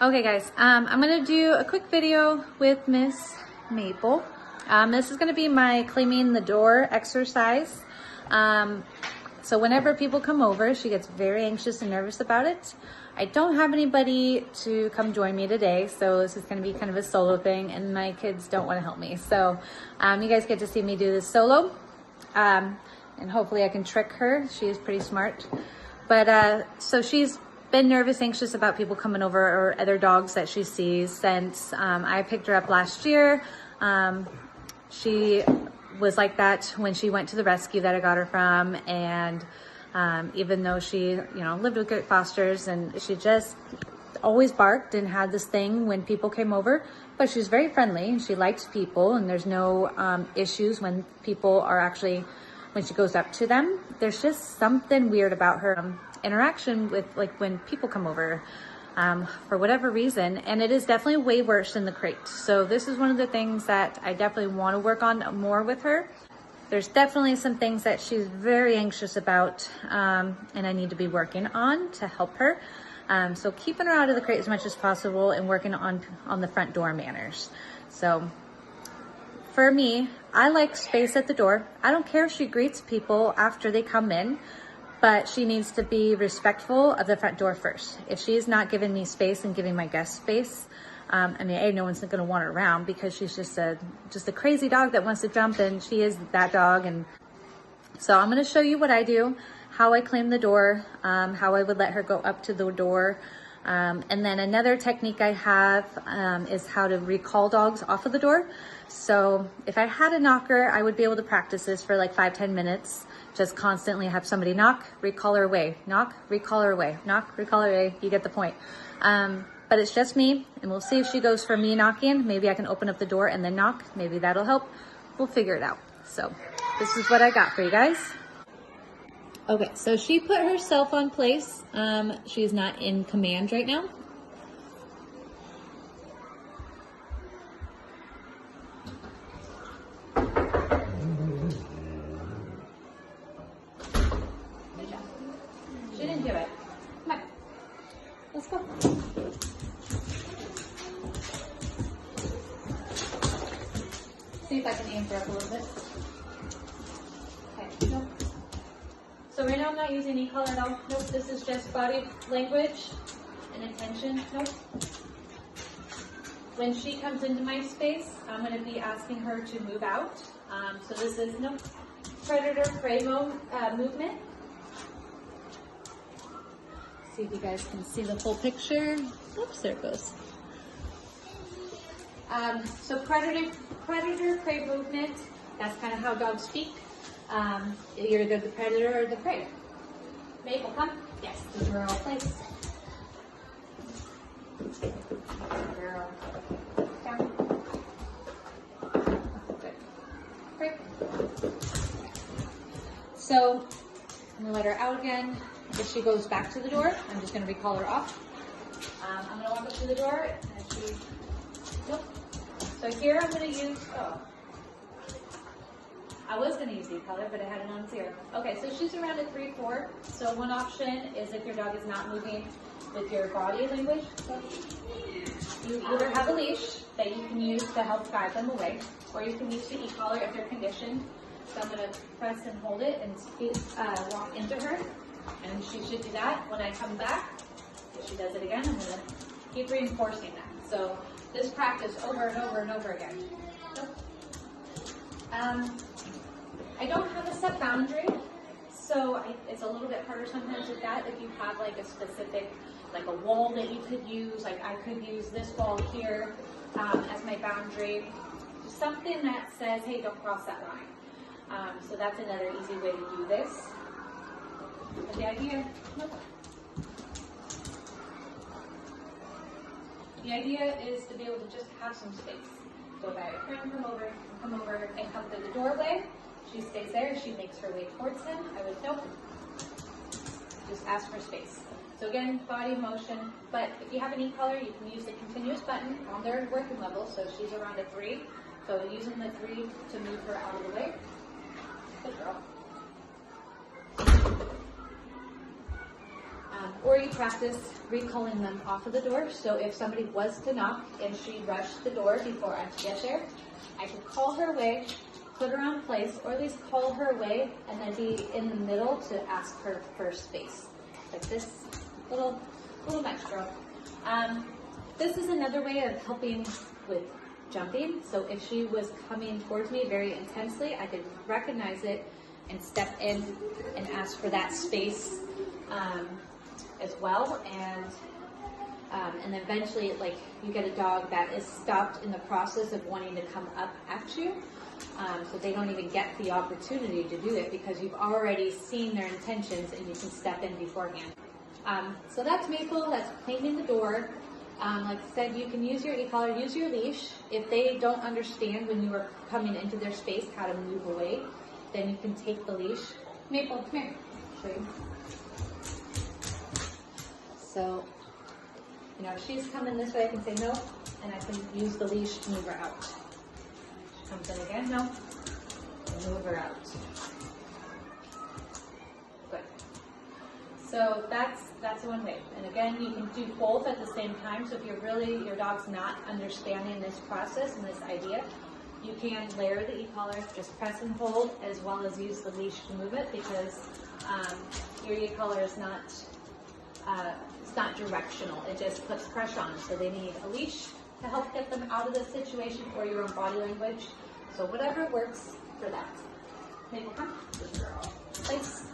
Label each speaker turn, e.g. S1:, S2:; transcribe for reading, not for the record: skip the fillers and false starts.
S1: Okay guys, I'm gonna do a quick video with Miss Maple. This is gonna be my cleaning the door exercise. So whenever people come over, she gets very anxious and nervous about it. I don't have anybody to come join me today, so this is gonna be kind of a solo thing, and my kids don't wanna help me. So you guys get to see me do this solo, and hopefully I can trick her. She is pretty smart. But so she's been nervous, anxious about people coming over or other dogs that she sees since I picked her up last year. She was like that when she went to the rescue that I got her from, and even though she, lived with great fosters, and she just always barked and had this thing when people came over, but she's very friendly and she likes people, and there's no issues when people are actually, when she goes up to them. There's just something weird about her interaction with, like, when people come over for whatever reason, and it is definitely way worse in the crate. So this is one of the things that I definitely want to work on more with her. There's definitely some things that she's very anxious about, and I need to be working on to help her. So keeping her out of the crate as much as possible and working on the front door manners. So for me, I like space at the door. I don't care if she greets people after they come in, but she needs to be respectful of the front door first. If she's not giving me space and giving my guests space, no one's gonna want her around, because she's just a crazy dog that wants to jump, and she is that dog. And so I'm gonna show you what I do, how I clean the door, how I would let her go up to the door. And then another technique I have is how to recall dogs off of the door. So if I had a knocker, I would be able to practice this for like 5-10 minutes. Just constantly have somebody knock, recall her away, knock, recall her away, knock, recall her away. You get the point. But it's just me, and we'll see if she goes for me knocking. Maybe I can open up the door and then knock. Maybe that'll help. We'll figure it out. So this is what I got for you guys. Okay, so she put herself on place. She's not in command right now. Good job. She didn't do it. Come on. Let's go. See if I can aim her up a little bit. Okay, nope. So right now I'm not using Ecollar at all. Nope, this is just body language and attention. Nope. When she comes into my space, I'm going to be asking her to move out. So this is no predator-prey movement. See if you guys can see the full picture. Oops, there it goes. So predator-prey movement, that's kind of how dogs speak. You're either the predator or the prey. Maple, come. Yes, the girl, place. Girl. Down. Good. Great. So I'm gonna let her out again. If she goes back to the door, I'm just gonna recall her off. I'm gonna walk up to the door, and she, nope. So here I'm gonna use, I was going to use Ecollar, but I had it on 0. Okay, so she's around at 3-4. So one option is if your dog is not moving with your body language. So you either have a leash that you can use to help guide them away, or you can use the Ecollar if they're conditioned. So I'm going to press and hold it and walk into her, and she should do that. When I come back, if she does it again, I'm going to keep reinforcing that. So this practice over and over and over again. I don't have a set boundary, so it's a little bit harder sometimes with that. If you have like a specific, like a wall that you could use, like I could use this wall here as my boundary. Something that says, hey, don't cross that line. So that's another easy way to do this. But the idea, is to be able to just have some space. So if I have a friend come over and come through the doorway, she stays there. She makes her way towards him. I would nope. Just ask for space. So again, body motion. But if you have an Ecollar, you can use the continuous button on their working level. So she's around a 3. So using the 3 to move her out of the way. Good girl. Or you practice recalling them off of the door. So if somebody was to knock and she rushed the door before I could get there, I could call her away, put her on place, or at least call her away and then be in the middle to ask her for space. Like this little maestro. This is another way of helping with jumping. So if she was coming towards me very intensely, I could recognize it and step in and ask for that space as well. And eventually, like, you get a dog that is stopped in the process of wanting to come up at you. So they don't even get the opportunity to do it because you've already seen their intentions and you can step in beforehand. So that's Maple, that's claiming the door. Like I said, you can use your e-collar, use your leash. If they don't understand when you are coming into their space how to move away, then you can take the leash. Maple, come here. Show you. So, you know, if she's coming this way, I can say no, and I can use the leash to move her out. She comes in again, no, and move her out. Good. So that's one way. And again, you can do both at the same time. So if you're really, your dog's not understanding this process and this idea, you can layer the e-collar, just press and hold, as well as use the leash to move it, because your e-collar is not, it's not directional. It just puts pressure on them. So they need a leash to help get them out of the situation, or your own body language. So whatever works for that. Maple, come. Place.